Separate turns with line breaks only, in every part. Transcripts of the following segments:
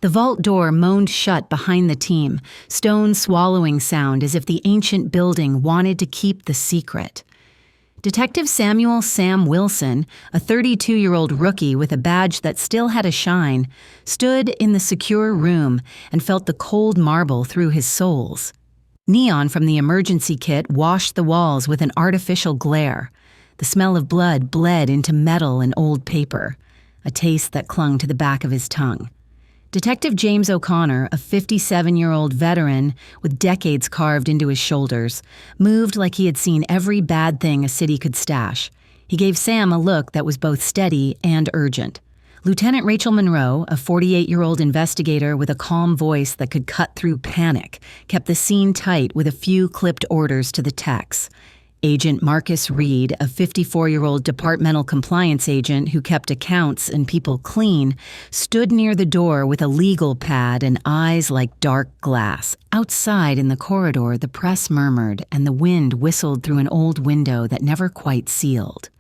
The vault door moaned shut behind the team, stone swallowing sound as if the ancient building wanted to keep the secret. Detective Samuel Sam Wilson, a 32-year-old rookie with a badge that still had a shine, stood in the secure room and felt the cold marble through his soles. Neon from the emergency kit washed the walls with an artificial glare. The smell of blood bled into metal and old paper, a taste that clung to the back of his tongue. Detective James O'Connor, a 57-year-old veteran with decades carved into his shoulders, moved like he had seen every bad thing a city could stash. He gave Sam a look that was both steady and urgent. Lieutenant Rachel Monroe, a 48-year-old investigator with a calm voice that could cut through panic, kept the scene tight with a few clipped orders to the techs. Agent Marcus Reed, a 54-year-old departmental compliance agent who kept accounts and people clean, stood near the door with a legal pad and eyes like dark glass. Outside in the corridor, the press murmured and the wind whistled through an old window that never quite sealed.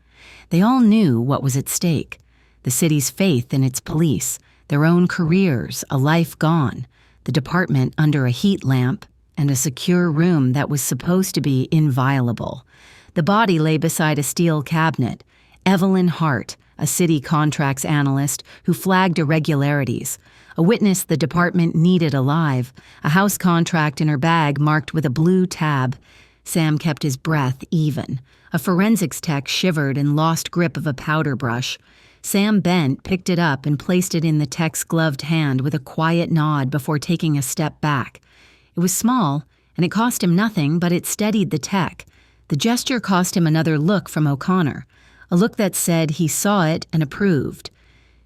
They all knew what was at stake: the city's faith in its police, their own careers, a life gone, the department under a heat lamp, and a secure room that was supposed to be inviolable. The body lay beside a steel cabinet. Evelyn Hart, a city contracts analyst who flagged irregularities, a witness the department needed alive, a house contract in her bag marked with a blue tab. Sam kept his breath even. A forensics tech shivered and lost grip of a powder brush. Sam bent, picked it up, and placed it in the tech's gloved hand with a quiet nod before taking a step back. It was small, and it cost him nothing, but it steadied the tech. The gesture cost him another look from O'Connor, a look that said he saw it and approved.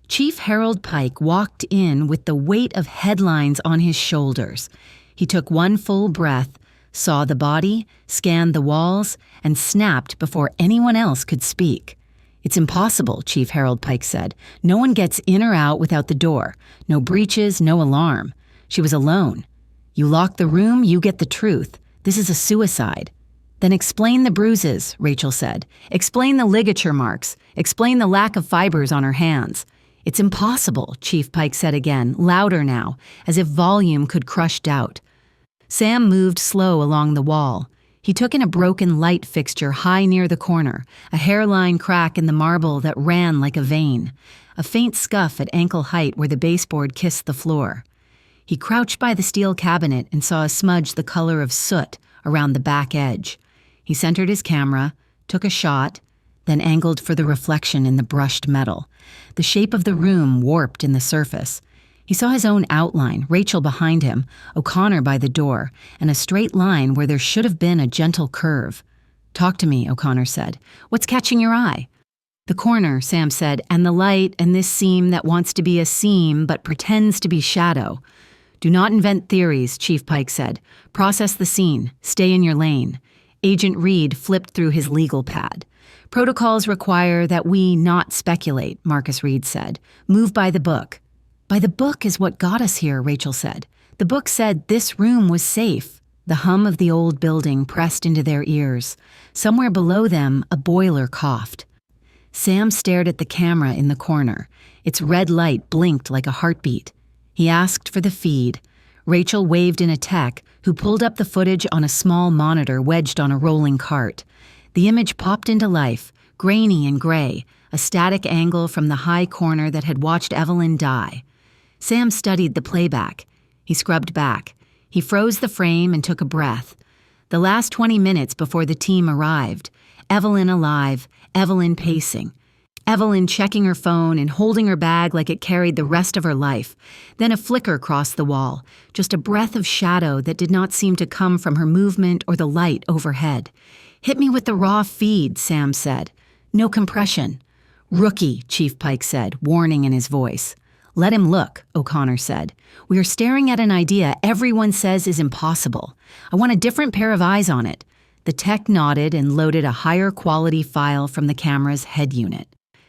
Chief Harold Pike walked in with the weight of headlines on his shoulders. He took one full breath, saw the body, scanned the walls, and snapped before anyone else could speak. "It's impossible," Chief Harold Pike said. "No one gets in or out without the door. No breaches, no alarm. She was alone. You lock the room, you get the truth. This is a suicide." "Then explain the bruises," Rachel said. "Explain the ligature marks. Explain the lack of fibers on her hands." "It's impossible," Chief Pike said again, louder now, as if volume could crush doubt. Sam moved slow along the wall. He took in a broken light fixture high near the corner, a hairline crack in the marble that ran like a vein, a faint scuff at ankle height where the baseboard kissed the floor. He crouched by the steel cabinet and saw a smudge the color of soot around the back edge. He centered his camera, took a shot, then angled for the reflection in the brushed metal. The shape of the room warped in the surface. He saw his own outline, Rachel behind him, O'Connor by the door, and a straight line where there should have been a gentle curve. "Talk to me," O'Connor said. "What's catching your eye?" "The corner," Sam said, "and the light and this seam that wants to be a seam but pretends to be shadow." "Do not invent theories," Chief Pike said. "Process the scene. Stay in your lane." Agent Reed flipped through his legal pad. "Protocols require that we not speculate," Marcus Reed said. "Move by the book." "By the book is what got us here," Rachel said. "The book said this room was safe." The hum of the old building pressed into their ears. Somewhere below them, a boiler coughed. Sam stared at the camera in the corner. Its red light blinked like a heartbeat. He asked for the feed. Rachel waved in a tech, who pulled up the footage on a small monitor wedged on a rolling cart. The image popped into life, grainy and gray, a static angle from the high corner that had watched Evelyn die. Sam studied the playback. He scrubbed back. He froze the frame and took a breath. The last 20 minutes before the team arrived. Evelyn alive, Evelyn pacing. Evelyn checking her phone and holding her bag like it carried the rest of her life. Then a flicker crossed the wall, just a breath of shadow that did not seem to come from her movement or the light overhead. "Hit me with the raw feed," Sam said. "No compression." "Rookie," Chief Pike said, warning in his voice. "Let him look," O'Connor said. "We are staring at an idea everyone says is impossible. I want a different pair of eyes on it." The tech nodded and loaded a higher quality file from the camera's head unit.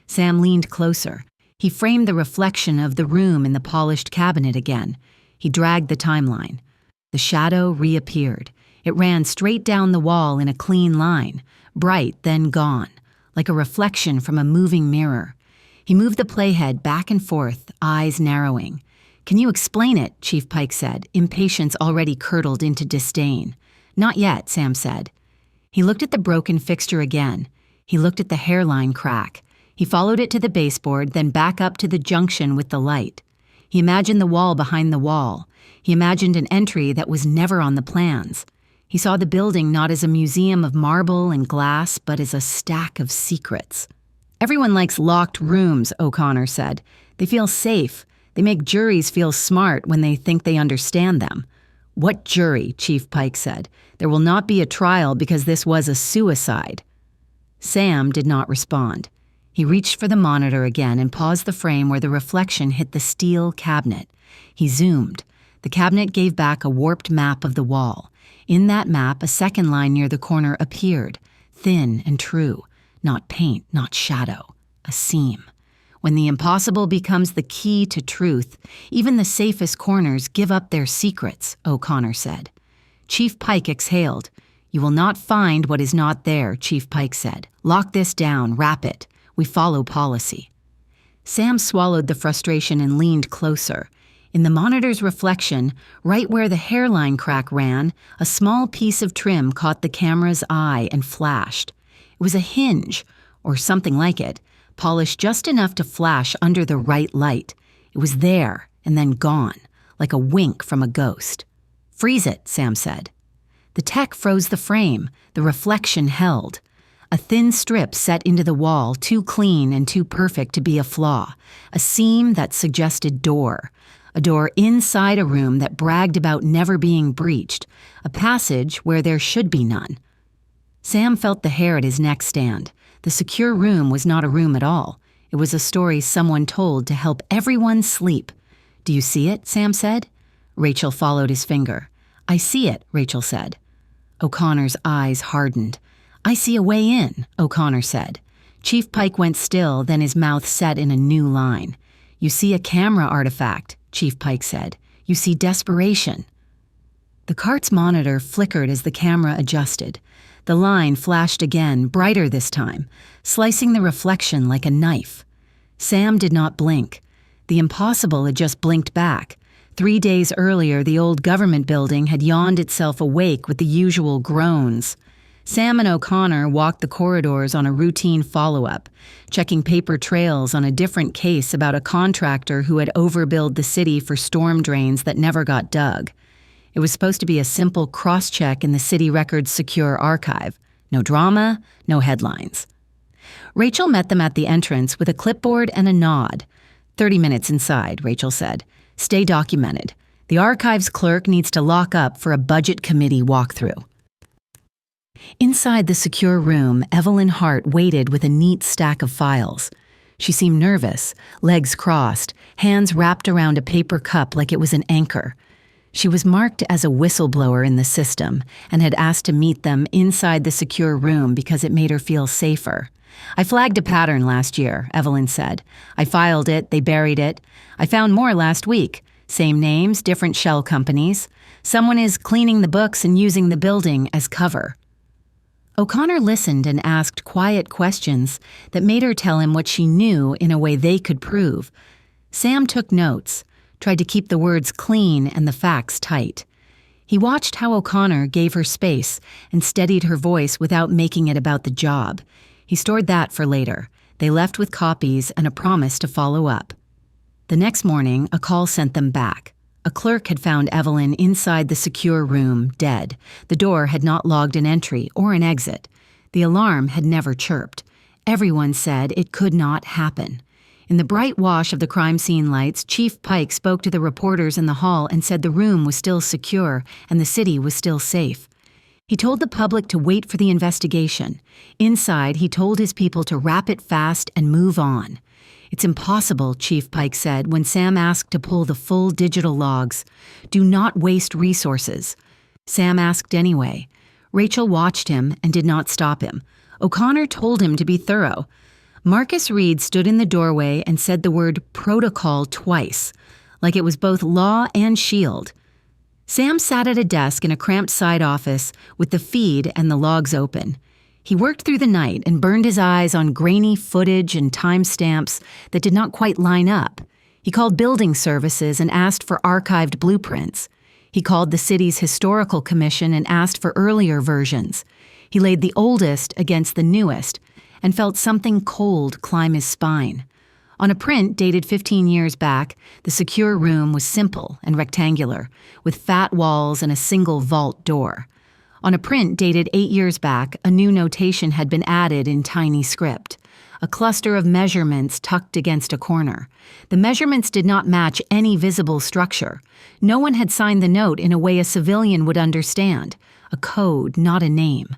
Sam leaned closer. He framed the reflection of the room in the polished cabinet again. He dragged the timeline. The shadow reappeared. It ran straight down the wall in a clean line, bright then gone, like a reflection from a moving mirror. He moved the playhead back and forth, eyes narrowing. "Can you explain it?" Chief Pike said, impatience already curdled into disdain. "Not yet," Sam said. He looked at the broken fixture again. He looked at the hairline crack. He followed it to the baseboard, then back up to the junction with the light. He imagined the wall behind the wall. He imagined an entry that was never on the plans. He saw the building not as a museum of marble and glass, but as a stack of secrets. "Everyone likes locked rooms," O'Connor said. "They feel safe. They make juries feel smart when they think they understand them." "What jury?" Chief Pike said. "There will not be a trial because this was a suicide." Sam did not respond. He reached for the monitor again and paused the frame where the reflection hit the steel cabinet. He zoomed. The cabinet gave back a warped map of the wall. In that map, a second line near the corner appeared, thin and true, not paint, not shadow, a seam. When the impossible becomes the key to truth, even the safest corners give up their secrets, O'Connor said. Chief Pike exhaled. "You will not find what is not there," Chief Pike said. "Lock this down, wrap it. We follow policy." Sam swallowed the frustration and leaned closer. In the monitor's reflection, right where the hairline crack ran, a small piece of trim caught the camera's eye and flashed. It was a hinge, or something like it, polished just enough to flash under the right light. It was there, and then gone, like a wink from a ghost. "Freeze it," Sam said. The tech froze the frame. The reflection held. A thin strip set into the wall, too clean and too perfect to be a flaw. A seam that suggested door. A door inside a room that bragged about never being breached. A passage where there should be none. Sam felt the hair at his neck stand. The secure room was not a room at all. It was a story someone told to help everyone sleep. "Do you see it?" Sam said. Rachel followed his finger. "I see it," Rachel said. O'Connor's eyes hardened. "I see a way in," O'Connor said. Chief Pike went still, then his mouth set in a new line. "You see a camera artifact," Chief Pike said. "You see desperation." The cart's monitor flickered as the camera adjusted. The line flashed again, brighter this time, slicing the reflection like a knife. Sam did not blink. The impossible had just blinked back. 3 days earlier, the old government building had yawned itself awake with the usual groans. Sam and O'Connor walked the corridors on a routine follow-up, checking paper trails on a different case about a contractor who had overbilled the city for storm drains that never got dug. It was supposed to be a simple cross-check in the city record's secure archive. No drama, no headlines. Rachel met them at the entrance with a clipboard and a nod. 30 minutes inside, Rachel said. Stay documented. The archives clerk needs to lock up for a budget committee walkthrough. Inside the secure room, Evelyn Hart waited with a neat stack of files. She seemed nervous, legs crossed, hands wrapped around a paper cup like it was an anchor. She was marked as a whistleblower in the system and had asked to meet them inside the secure room because it made her feel safer. "I flagged a pattern last year," Evelyn said. "I filed it, they buried it. I found more last week. Same names, different shell companies. Someone is cleaning the books and using the building as cover." O'Connor listened and asked quiet questions that made her tell him what she knew in a way they could prove. Sam took notes, tried to keep the words clean and the facts tight. He watched how O'Connor gave her space and steadied her voice without making it about the job. He stored that for later. They left with copies and a promise to follow up. The next morning, a call sent them back. A clerk had found Evelyn inside the secure room, dead. The door had not logged an entry or an exit. The alarm had never chirped. Everyone said it could not happen. In the bright wash of the crime scene lights, Chief Pike spoke to the reporters in the hall and said the room was still secure and the city was still safe. He told the public to wait for the investigation. Inside, he told his people to wrap it fast and move on. "It's impossible," Chief Pike said when Sam asked to pull the full digital logs. "Do not waste resources." Sam asked anyway. Rachel watched him and did not stop him. O'Connor told him to be thorough. Marcus Reed stood in the doorway and said the word protocol twice, like it was both law and shield. Sam sat at a desk in a cramped side office with the feed and the logs open. He worked through the night and burned his eyes on grainy footage and timestamps that did not quite line up. He called building services and asked for archived blueprints. He called the city's historical commission and asked for earlier versions. He laid the oldest against the newest and felt something cold climb his spine. On a print dated 15 years back, the secure room was simple and rectangular, with fat walls and a single vault door. On a print dated 8 years back, a new notation had been added in tiny script. A cluster of measurements tucked against a corner. The measurements did not match any visible structure. No one had signed the note in a way a civilian would understand. A code, not a name.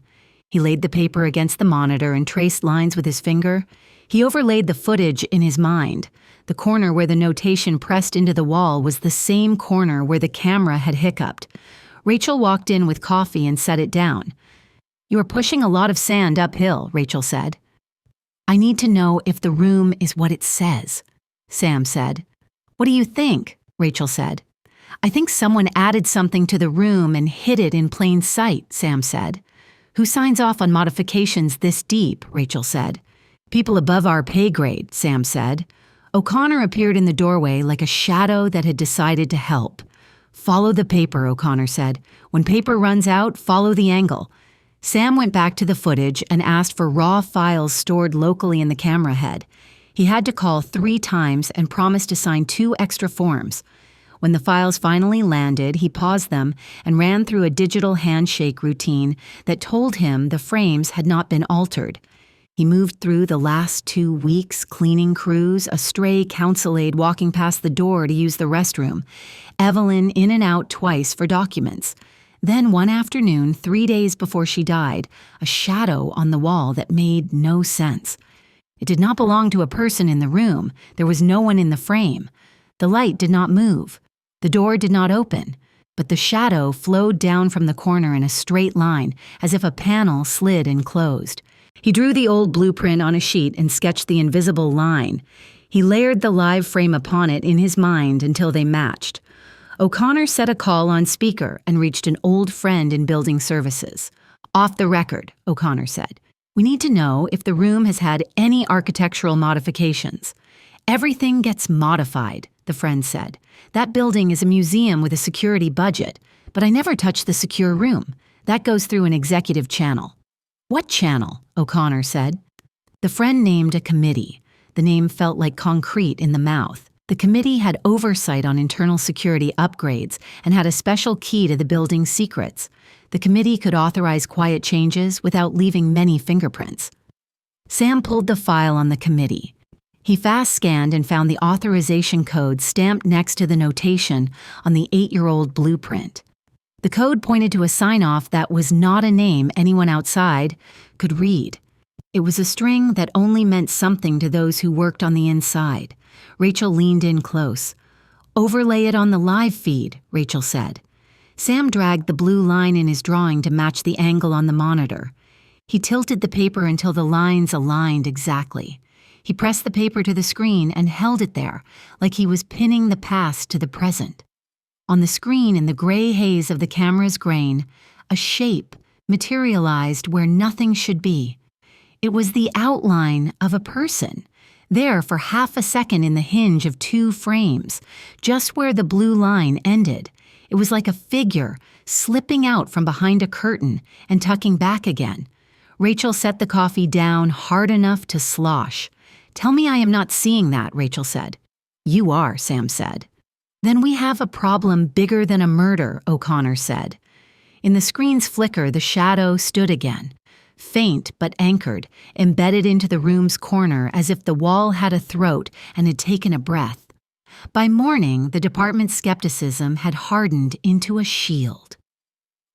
He laid the paper against the monitor and traced lines with his finger. He overlaid the footage in his mind. The corner where the notation pressed into the wall was the same corner where the camera had hiccuped. Rachel walked in with coffee and set it down. "You are pushing a lot of sand uphill," Rachel said. "I need to know if the room is what it says," Sam said. "What do you think?" Rachel said. "I think someone added something to the room and hid it in plain sight," Sam said. "Who signs off on modifications this deep?" Rachel said. "People above our pay grade," Sam said. O'Connor appeared in the doorway like a shadow that had decided to help. "Follow the paper," O'Connor said. "When paper runs out, follow the angle." Sam went back to the footage and asked for raw files stored locally in the camera head. He had to call 3 times and promised to sign 2 extra forms. When the files finally landed, he paused them and ran through a digital handshake routine that told him the frames had not been altered. He moved through the last 2 weeks, cleaning crews, a stray council aide walking past the door to use the restroom, Evelyn in and out twice for documents. Then one afternoon, 3 days before she died, a shadow on the wall that made no sense. It did not belong to a person in the room. There was no one in the frame. The light did not move. The door did not open. But the shadow flowed down from the corner in a straight line, as if a panel slid and closed. He drew the old blueprint on a sheet and sketched the invisible line. He layered the live frame upon it in his mind until they matched. O'Connor set a call on speaker and reached an old friend in building services. "Off the record," O'Connor said. "We need to know if the room has had any architectural modifications." "Everything gets modified," the friend said. "That building is a museum with a security budget, but I never touch the secure room. That goes through an executive channel." "What channel?" O'Connor said. The friend named a committee. The name felt like concrete in the mouth. The committee had oversight on internal security upgrades and had a special key to the building's secrets. The committee could authorize quiet changes without leaving many fingerprints. Sam pulled the file on the committee. He fast scanned and found the authorization code stamped next to the notation on the 8-year-old blueprint. The code pointed to a sign-off that was not a name anyone outside could read. It was a string that only meant something to those who worked on the inside. Rachel leaned in close. "Overlay it on the live feed," Rachel said. Sam dragged the blue line in his drawing to match the angle on the monitor. He tilted the paper until the lines aligned exactly. He pressed the paper to the screen and held it there, like he was pinning the past to the present. On the screen, in the gray haze of the camera's grain, a shape materialized where nothing should be. It was the outline of a person, there for half a second in the hinge of 2 frames, just where the blue line ended. It was like a figure slipping out from behind a curtain and tucking back again. Rachel set the coffee down hard enough to slosh. "Tell me I am not seeing that," Rachel said. "You are," Sam said. "Then we have a problem bigger than a murder," O'Connor said. In the screen's flicker, the shadow stood again. Faint but anchored, embedded into the room's corner as if the wall had a throat and had taken a breath. By morning, the department's skepticism had hardened into a shield.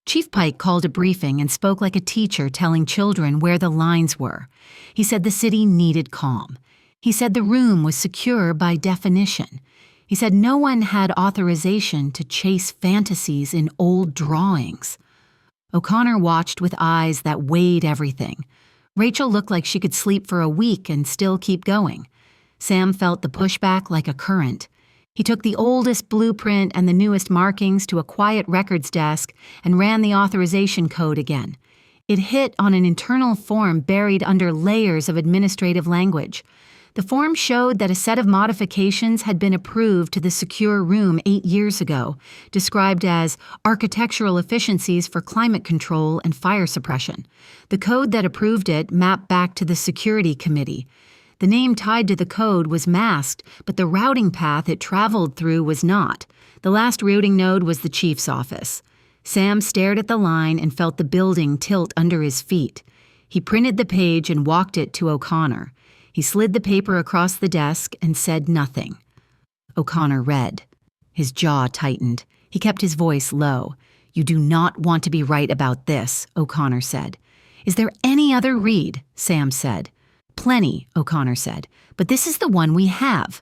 Chief Pike called a briefing and spoke like a teacher telling children where the lines were. He said the city needed calm. He said the room was secure by definition. He said no one had authorization to chase fantasies in old drawings. O'Connor watched with eyes that weighed everything. Rachel looked like she could sleep for a week and still keep going. Sam felt the pushback like a current. He took the oldest blueprint and the newest markings to a quiet records desk and ran the authorization code again. It hit on an internal form buried under layers of administrative language. The form showed that a set of modifications had been approved to the secure room 8 years ago, described as architectural efficiencies for climate control and fire suppression. The code that approved it mapped back to the security committee. The name tied to the code was masked, but the routing path it traveled through was not. The last routing node was the chief's office. Sam stared at the line and felt the building tilt under his feet. He printed the page and walked it to O'Connor. He slid the paper across the desk and said nothing. O'Connor read. His jaw tightened. He kept his voice low. "You do not want to be right about this," O'Connor said. "Is there any other read?" Sam said. "Plenty," O'Connor said, "but this is the one we have."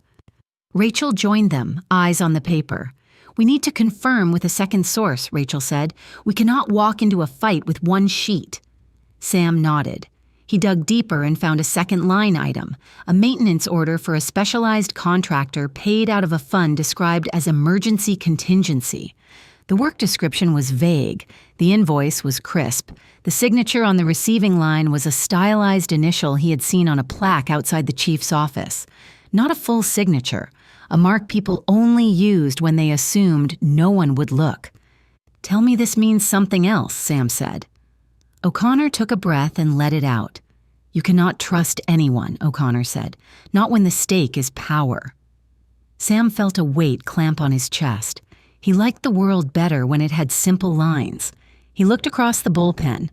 Rachel joined them, eyes on the paper. "We need to confirm with a second source," Rachel said. "We cannot walk into a fight with one sheet." Sam nodded. He dug deeper and found a second line item, a maintenance order for a specialized contractor paid out of a fund described as emergency contingency. The work description was vague. The invoice was crisp. The signature on the receiving line was a stylized initial he had seen on a plaque outside the chief's office. Not a full signature, a mark people only used when they assumed no one would look. "Tell me this means something else," Sam said. O'Connor took a breath and let it out. "You cannot trust anyone," O'Connor said, "not when the stake is power." Sam felt a weight clamp on his chest. He liked the world better when it had simple lines. He looked across the bullpen.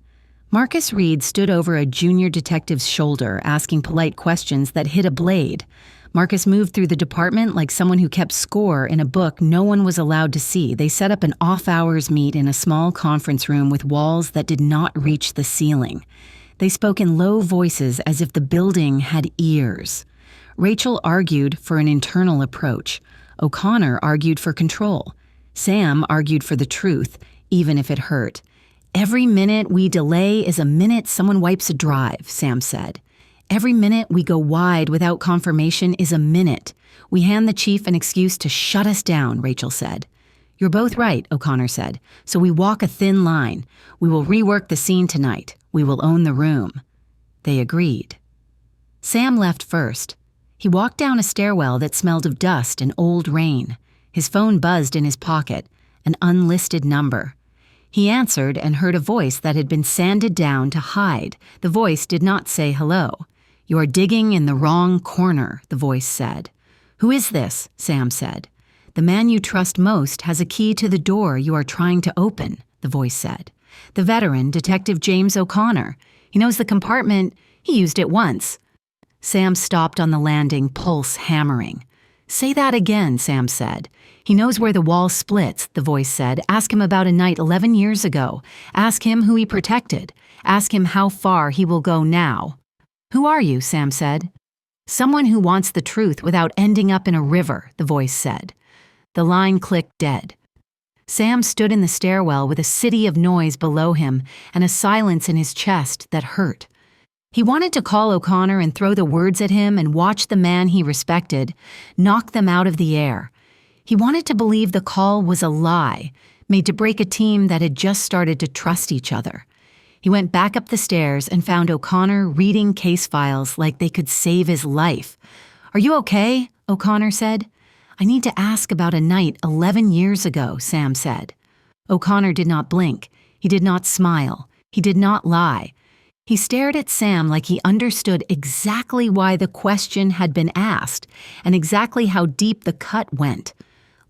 Marcus Reed stood over a junior detective's shoulder, asking polite questions that hit a blade. Marcus moved through the department like someone who kept score in a book no one was allowed to see. They set up an off-hours meet in a small conference room with walls that did not reach the ceiling. They spoke in low voices as if the building had ears. Rachel argued for an internal approach. O'Connor argued for control. Sam argued for the truth, even if it hurt. "Every minute we delay is a minute someone wipes a drive," Sam said. "Every minute we go wide without confirmation is a minute. We hand the chief an excuse to shut us down," Rachel said. "You're both right," O'Connor said. "So we walk a thin line. We will rework the scene tonight. We will own the room." They agreed. Sam left first. He walked down a stairwell that smelled of dust and old rain. His phone buzzed in his pocket, an unlisted number. He answered and heard a voice that had been sanded down to hide. The voice did not say hello. "You are digging in the wrong corner," the voice said. "Who is this?" Sam said. "The man you trust most has a key to the door you are trying to open," the voice said. "The veteran, Detective James O'Connor. He knows the compartment. He used it once." Sam stopped on the landing, pulse hammering. "Say that again," Sam said. "He knows where the wall splits," the voice said. "Ask him about a night 11 years ago. Ask him who he protected. Ask him how far he will go now." "Who are you?" Sam said. "Someone who wants the truth without ending up in a river," the voice said. The line clicked dead. Sam stood in the stairwell with a city of noise below him and a silence in his chest that hurt. He wanted to call O'Connor and throw the words at him and watch the man he respected knock them out of the air. He wanted to believe the call was a lie, made to break a team that had just started to trust each other. He went back up the stairs and found O'Connor reading case files like they could save his life. "Are you okay?" O'Connor said. "I need to ask about a night 11 years ago," Sam said. O'Connor did not blink. He did not smile. He did not lie. He stared at Sam like he understood exactly why the question had been asked and exactly how deep the cut went.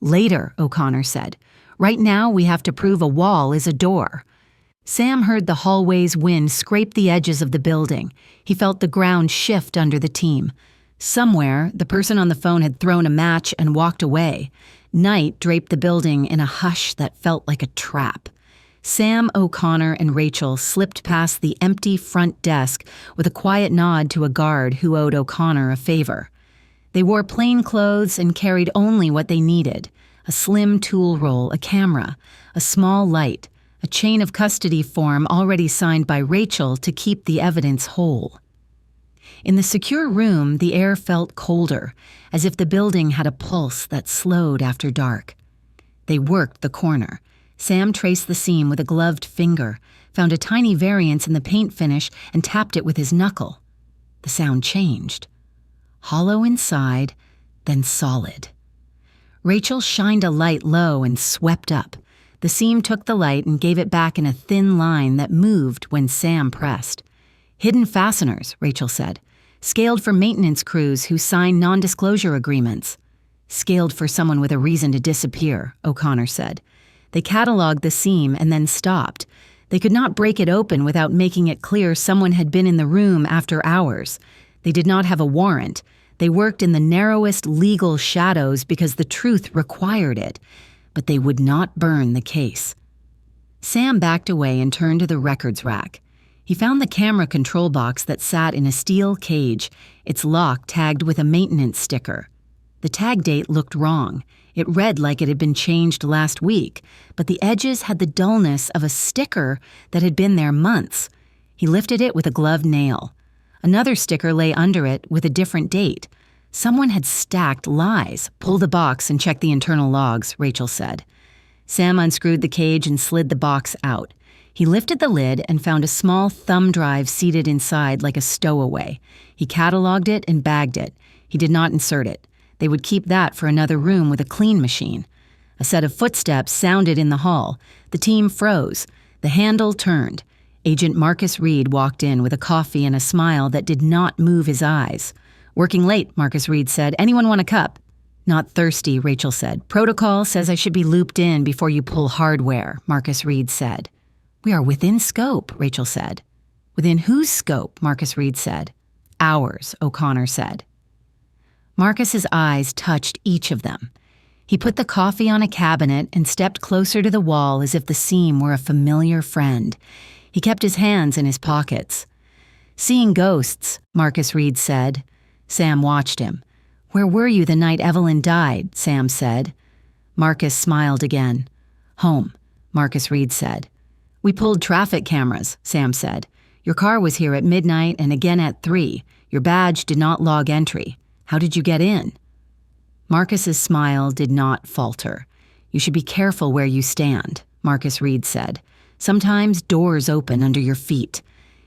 "Later," O'Connor said. "Right now we have to prove a wall is a door." Sam heard the hallway's wind scrape the edges of the building. He felt the ground shift under the team. Somewhere, the person on the phone had thrown a match and walked away. Night draped the building in a hush that felt like a trap. Sam, O'Connor, and Rachel slipped past the empty front desk with a quiet nod to a guard who owed O'Connor a favor. They wore plain clothes and carried only what they needed: a slim tool roll, a camera, a small light, a chain of custody form already signed by Rachel to keep the evidence whole. In the secure room, the air felt colder, as if the building had a pulse that slowed after dark. They worked the corner. Sam traced the seam with a gloved finger, found a tiny variance in the paint finish, and tapped it with his knuckle. The sound changed. hollow inside, then solid. Rachel shined a light low and swept up. The seam took the light and gave it back in a thin line that moved when Sam pressed. Hidden fasteners, Rachel said. Scaled for maintenance crews who sign non-disclosure agreements. Scaled for someone with a reason to disappear, O'Connor said. They cataloged the seam and then stopped. They could not break it open without making it clear someone had been in the room after hours. They did not have a warrant. They worked in the narrowest legal shadows because the truth required it, but they would not burn the case. Sam backed away and turned to the records rack. He found the camera control box that sat in a steel cage, its lock tagged with a maintenance sticker. The tag date looked wrong. It read like it had been changed last week, but the edges had the dullness of a sticker that had been there months. He lifted it with a gloved nail. Another sticker lay under it with a different date. Someone had stacked lies. Pull the box and check the internal logs, Rachel said. Sam unscrewed the cage and slid the box out. He lifted the lid and found a small thumb drive seated inside like a stowaway. He cataloged it and bagged it. He did not insert it. They would keep that for another room with a clean machine. A set of footsteps sounded in the hall. The team froze. The handle turned. Agent Marcus Reed walked in with a coffee and a smile that did not move his eyes. "Working late," Marcus Reed said. "Anyone want a cup?" "Not thirsty," Rachel said. "Protocol says I should be looped in before you pull hardware," Marcus Reed said. "We are within scope," Rachel said. "Within whose scope?" Marcus Reed said. "Ours," O'Connor said. Marcus's eyes touched each of them. He put the coffee on a cabinet and stepped closer to the wall as if the seam were a familiar friend. He kept his hands in his pockets. "Seeing ghosts," Marcus Reed said. Sam watched him. "Where were you the night Evelyn died?" Sam said. Marcus smiled again. "Home," Marcus Reed said. "We pulled traffic cameras," Sam said. "Your car was here at midnight and again at 3. Your badge did not log entry. How did you get in?" Marcus's smile did not falter. "You should be careful where you stand," Marcus Reed said. "Sometimes doors open under your feet."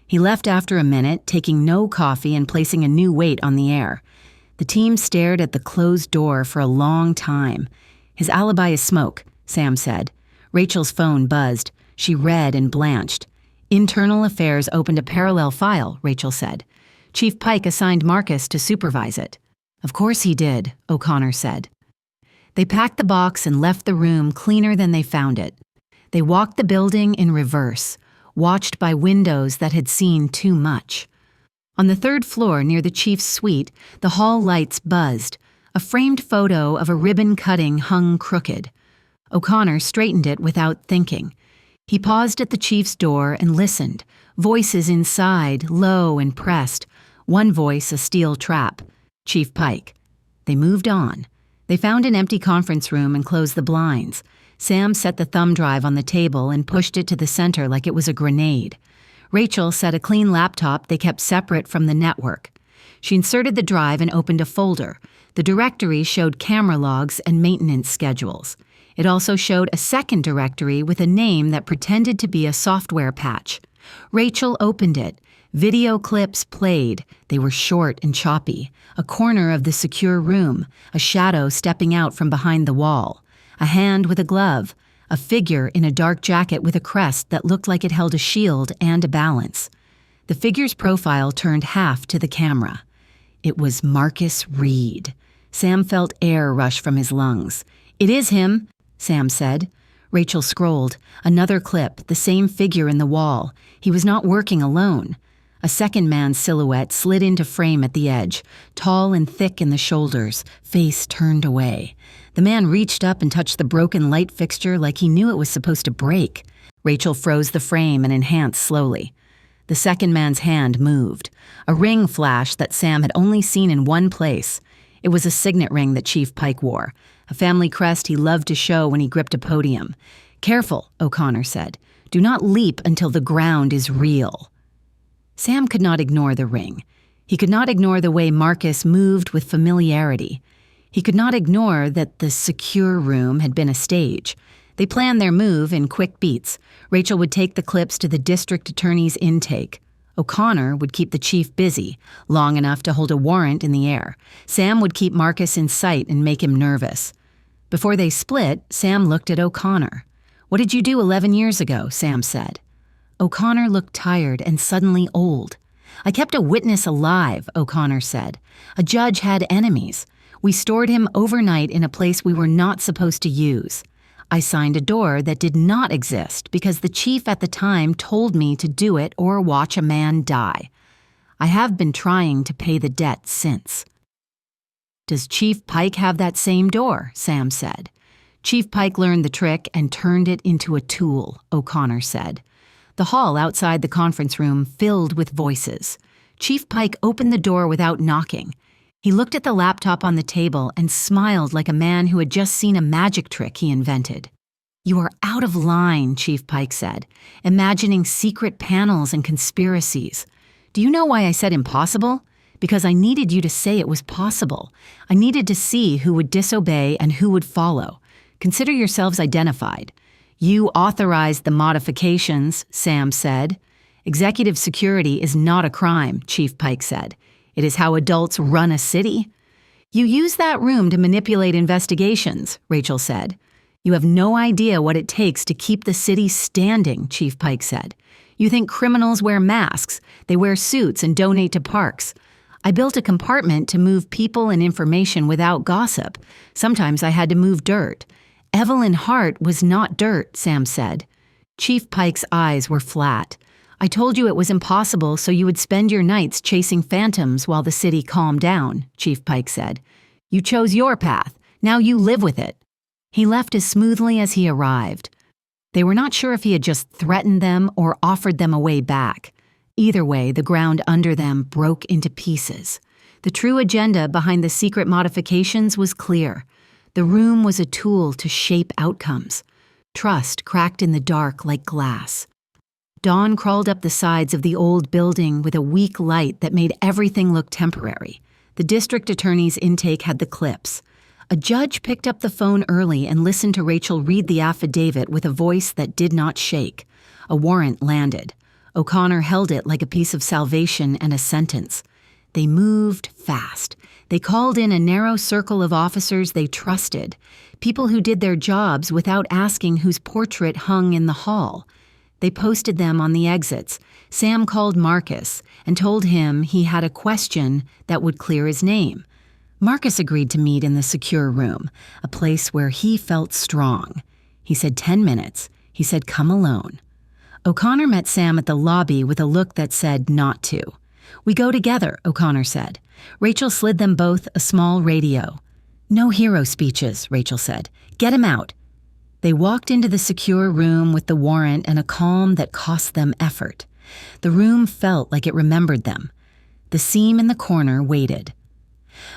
He left after a minute, taking no coffee and placing a new weight on the air. The team stared at the closed door for a long time. "His alibi is smoke," Sam said. Rachel's phone buzzed. She read and blanched. "Internal Affairs opened a parallel file," Rachel said. "Chief Pike assigned Marcus to supervise it." "Of course he did," O'Connor said. They packed the box and left the room cleaner than they found it. They walked the building in reverse, watched by windows that had seen too much. On the 3rd floor near the chief's suite, the hall lights buzzed. A framed photo of a ribbon cutting hung crooked. O'Connor straightened it without thinking. He paused at the chief's door and listened. Voices inside, low and pressed. One voice a steel trap. "Chief Pike." They moved on. They found an empty conference room and closed the blinds. Sam set the thumb drive on the table and pushed it to the center like it was a grenade. Rachel set a clean laptop they kept separate from the network. She inserted the drive and opened a folder. The directory showed camera logs and maintenance schedules. It also showed a second directory with a name that pretended to be a software patch. Rachel opened it. Video clips played. They were short and choppy. A corner of the secure room, a shadow stepping out from behind the wall. A hand with a glove. A figure in a dark jacket with a crest that looked like it held a shield and a balance. The figure's profile turned half to the camera. It was Marcus Reed. Sam felt air rush from his lungs. "It is him," Sam said. Rachel scrolled. Another clip, the same figure in the wall. He was not working alone. A second man's silhouette slid into frame at the edge, tall and thick in the shoulders, face turned away. The man reached up and touched the broken light fixture like he knew it was supposed to break. Rachel froze the frame and enhanced slowly. The second man's hand moved. A ring flashed that Sam had only seen in one place. It was a signet ring that Chief Pike wore, a family crest he loved to show when he gripped a podium. "Careful," O'Connor said. "Do not leap until the ground is real." Sam could not ignore the ring. He could not ignore the way Marcus moved with familiarity. He could not ignore that the secure room had been a stage. They planned their move in quick beats. Rachel would take the clips to the district attorney's intake. O'Connor would keep the chief busy, long enough to hold a warrant in the air. Sam would keep Marcus in sight and make him nervous. Before they split, Sam looked at O'Connor. "What did you do 11 years ago?" Sam said. O'Connor looked tired and suddenly old. "I kept a witness alive," O'Connor said. "A judge had enemies. We stored him overnight in a place we were not supposed to use. I signed a door that did not exist because the chief at the time told me to do it or watch a man die. I have been trying to pay the debt since." "Does Chief Pike have that same door?" Sam said. "Chief Pike learned the trick and turned it into a tool," O'Connor said. The hall outside the conference room filled with voices. Chief Pike opened the door without knocking. He looked at the laptop on the table and smiled like a man who had just seen a magic trick he invented. "You are out of line," Chief Pike said, "imagining secret panels and conspiracies. Do you know why I said impossible? Because I needed you to say it was possible. I needed to see who would disobey and who would follow. Consider yourselves identified. You authorized the modifications," Sam said. "Executive security is not a crime," Chief Pike said. "It is how adults run a city." "You use that room to manipulate investigations," Rachel said. "You have no idea what it takes to keep the city standing," Chief Pike said. "You think criminals wear masks, they wear suits and donate to parks. I built a compartment to move people and information without gossip. Sometimes I had to move dirt. Evelyn Hart was not dirt," Sam said. Chief Pike's eyes were flat. "I told you it was impossible so you would spend your nights chasing phantoms while the city calmed down," Chief Pike said. "You chose your path. Now you live with it." He left as smoothly as he arrived. They were not sure if he had just threatened them or offered them a way back. Either way, the ground under them broke into pieces. The true agenda behind the secret modifications was clear. The room was a tool to shape outcomes. Trust cracked in the dark like glass. Dawn crawled up the sides of the old building with a weak light that made everything look temporary. The district attorney's intake had the clips. A judge picked up the phone early and listened to Rachel read the affidavit with a voice that did not shake. A warrant landed. O'Connor held it like a piece of salvation and a sentence. They moved fast. They called in a narrow circle of officers they trusted, people who did their jobs without asking whose portrait hung in the hall. They posted them on the exits. Sam called Marcus and told him he had a question that would clear his name. Marcus agreed to meet in the secure room, a place where he felt strong. He said 10 minutes. He said, "Come alone." O'Connor met Sam at the lobby with a look that said not to. "We go together," O'Connor said. Rachel slid them both a small radio. "No hero speeches," Rachel said. "Get him out." They walked into the secure room with the warrant and a calm that cost them effort. The room felt like it remembered them. The seam in the corner waited.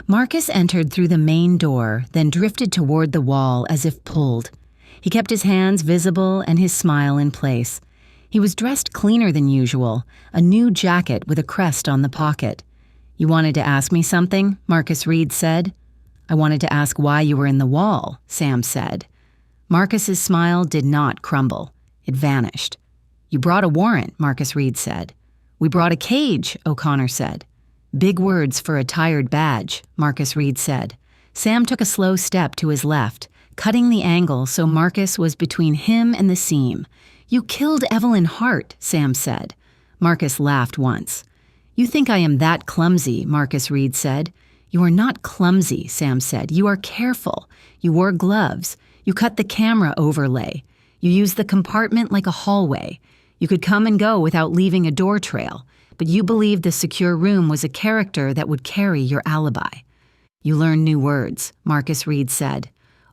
Marcus entered through the main door, then drifted toward the wall as if pulled. He kept his hands visible and his smile in place. He was dressed cleaner than usual, a new jacket with a crest on the pocket. "You wanted to ask me something?" Marcus Reed said. "I wanted to ask why you were in the wall," Sam said. Marcus's smile did not crumble. It vanished. "You brought a warrant," Marcus Reed said. "We brought a cage," O'Connor said. "Big words for a tired badge," Marcus Reed said. Sam took a slow step to his left, cutting the angle so Marcus was between him and the seam. "You killed Evelyn Hart," Sam said. Marcus laughed once. "You think I am that clumsy," Marcus Reed said. "You are not clumsy," Sam said. "You are careful. You wore gloves. You cut the camera overlay. You used the compartment like a hallway. You could come and go without leaving a door trail, but you believed the secure room was a character that would carry your alibi." "You learn new words," Marcus Reed said.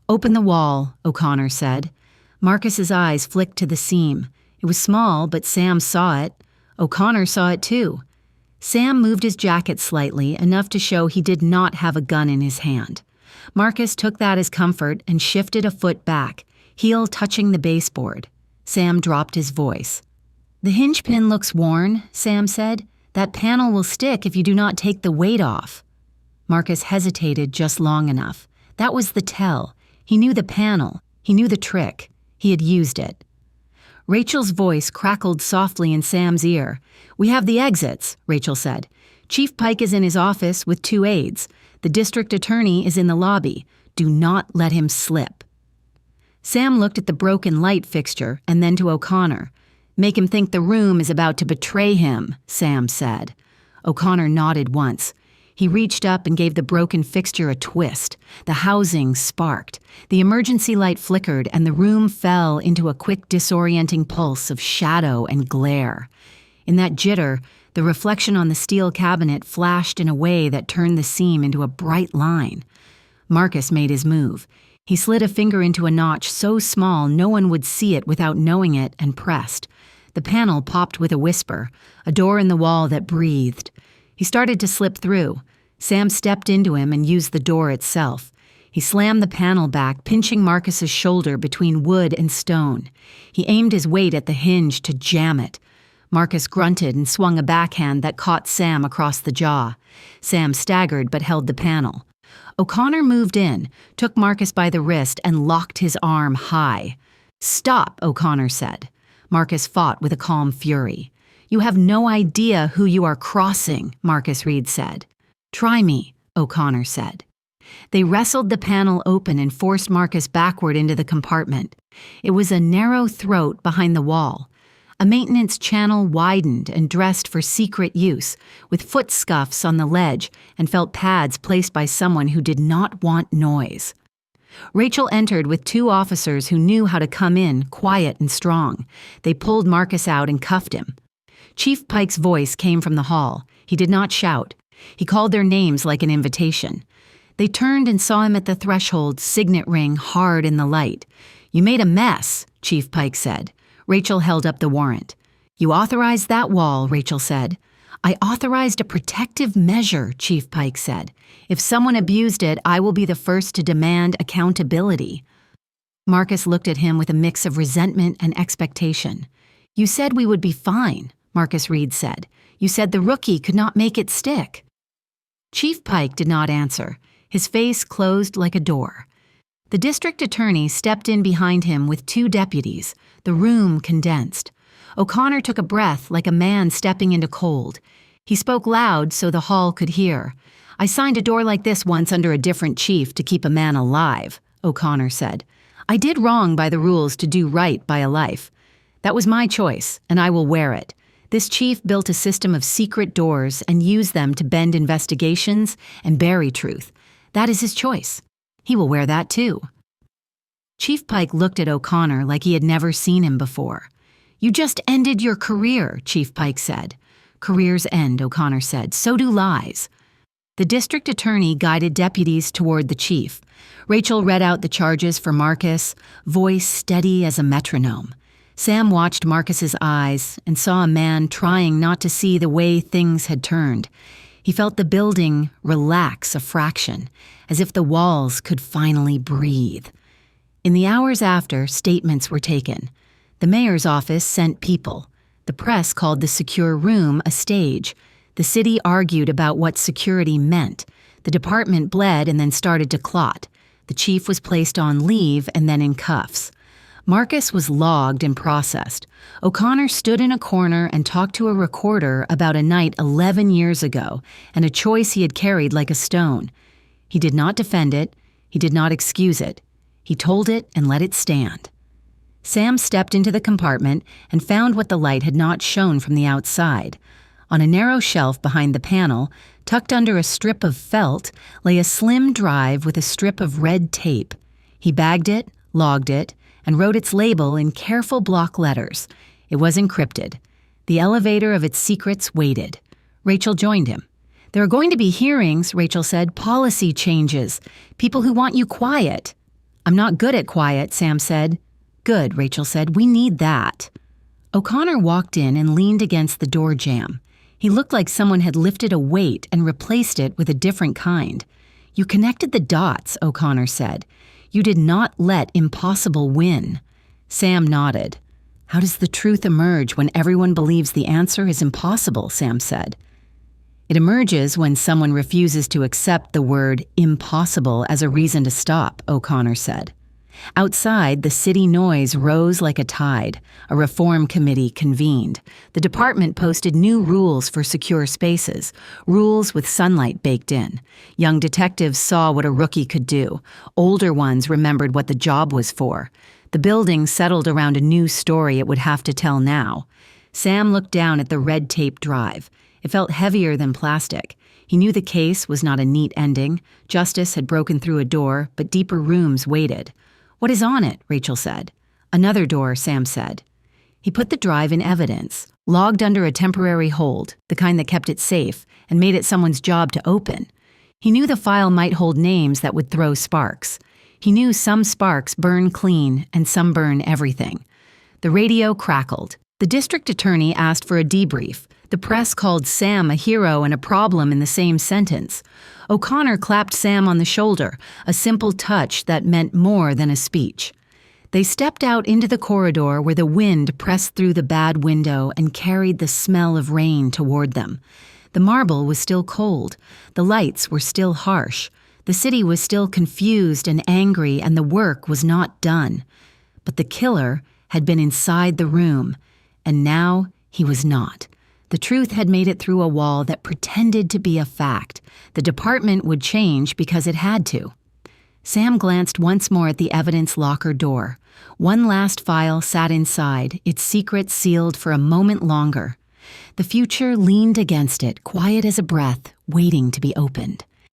"Open the wall," O'Connor said. Marcus's eyes flicked to the seam. It was small, but Sam saw it. O'Connor saw it too. Sam moved his jacket slightly, enough to show he did not have a gun in his hand. Marcus took that as comfort and shifted a foot back, heel touching the baseboard. Sam dropped his voice. "The hinge pin looks worn," Sam said. "That panel will stick if you do not take the weight off." Marcus hesitated just long enough. That was the tell. He knew the panel. He knew the trick. He had used it. Rachel's voice crackled softly in Sam's ear. "We have the exits," Rachel said. "Chief Pike is in his office with 2 aides. The district attorney is in the lobby. Do not let him slip." Sam looked at the broken light fixture and then to O'Connor. "Make him think the room is about to betray him," Sam said. O'Connor nodded once. He reached up and gave the broken fixture a twist. The housing sparked. The emergency light flickered and the room fell into a quick disorienting pulse of shadow and glare. In that jitter, the reflection on the steel cabinet flashed in a way that turned the seam into a bright line. Marcus made his move. He slid a finger into a notch so small no one would see it without knowing it and pressed. The panel popped with a whisper, a door in the wall that breathed. He started to slip through. Sam stepped into him and used the door itself. He slammed the panel back, pinching Marcus's shoulder between wood and stone. He aimed his weight at the hinge to jam it. Marcus grunted and swung a backhand that caught Sam across the jaw. Sam staggered but held the panel. O'Connor moved in, took Marcus by the wrist, and locked his arm high. "Stop," O'Connor said. Marcus fought with a calm fury. "You have no idea who you are crossing," Marcus Reed said. "Try me," O'Connor said. They wrestled the panel open and forced Marcus backward into the compartment. It was a narrow throat behind the wall. A maintenance channel widened and dressed for secret use, with foot scuffs on the ledge and felt pads placed by someone who did not want noise. Rachel entered with 2 officers who knew how to come in, quiet and strong. They pulled Marcus out and cuffed him. Chief Pike's voice came from the hall. He did not shout. He called their names like an invitation. They turned and saw him at the threshold, signet ring hard in the light. "You made a mess," Chief Pike said. Rachel held up the warrant. "You authorized that wall," Rachel said. "I authorized a protective measure," Chief Pike said. "If someone abused it, I will be the first to demand accountability." Marcus looked at him with a mix of resentment and expectation. "You said we would be fine," Marcus Reed said. "You said the rookie could not make it stick." Chief Pike did not answer. His face closed like a door. The district attorney stepped in behind him with 2 deputies. The room condensed. O'Connor took a breath like a man stepping into cold. He spoke loud so the hall could hear. "I signed a door like this once under a different chief to keep a man alive," O'Connor said. "I did wrong by the rules to do right by a life. That was my choice, and I will wear it. This chief built a system of secret doors and used them to bend investigations and bury truth. That is his choice. He will wear that too." Chief Pike looked at O'Connor like he had never seen him before. "You just ended your career," Chief Pike said. "Careers end," O'Connor said. "So do lies." The district attorney guided deputies toward the chief. Rachel read out the charges for Marcus, voice steady as a metronome. Sam watched Marcus's eyes and saw a man trying not to see the way things had turned. He felt the building relax a fraction, as if the walls could finally breathe. In the hours after, statements were taken. The mayor's office sent people. The press called the secure room a stage. The city argued about what security meant. The department bled and then started to clot. The chief was placed on leave and then in cuffs. Marcus was logged and processed. O'Connor stood in a corner and talked to a recorder about a night 11 years ago and a choice he had carried like a stone. He did not defend it. He did not excuse it. He told it and let it stand. Sam stepped into the compartment and found what the light had not shown from the outside. On a narrow shelf behind the panel, tucked under a strip of felt, lay a slim drive with a strip of red tape. He bagged it, logged it, and wrote its label in careful block letters. It was encrypted. The elevator of its secrets waited. Rachel joined him. "There are going to be hearings," Rachel said, "policy changes, people who want you quiet." "I'm not good at quiet," Sam said. "Good," Rachel said. "We need that." O'Connor walked in and leaned against the door jamb. He looked like someone had lifted a weight and replaced it with a different kind. "You connected the dots," O'Connor said. "You did not let impossible win." Sam nodded. "How does the truth emerge when everyone believes the answer is impossible?" Sam said. "It emerges when someone refuses to accept the word impossible as a reason to stop," O'Connor said. Outside, the city noise rose like a tide. A reform committee convened. The department posted new rules for secure spaces, rules with sunlight baked in. Young detectives saw what a rookie could do. Older ones remembered what the job was for. The building settled around a new story it would have to tell now. Sam looked down at the red tape drive. It felt heavier than plastic. He knew the case was not a neat ending. Justice had broken through a door, but deeper rooms waited. "What is on it?" Rachel said. "Another door," Sam said. He put the drive in evidence, logged under a temporary hold, the kind that kept it safe, and made it someone's job to open. He knew the file might hold names that would throw sparks. He knew some sparks burn clean and some burn everything. The radio crackled. The district attorney asked for a debrief. The press called Sam a hero and a problem in the same sentence. O'Connor clapped Sam on the shoulder, a simple touch that meant more than a speech. They stepped out into the corridor where the wind pressed through the bad window and carried the smell of rain toward them. The marble was still cold. The lights were still harsh. The city was still confused and angry, and the work was not done. But the killer had been inside the room, and now he was not. The truth had made it through a wall that pretended to be a fact. The department would change because it had to. Sam glanced once more at the evidence locker door. One last file sat inside, its secret sealed for a moment longer. The future leaned against it, quiet as a breath, waiting to be opened.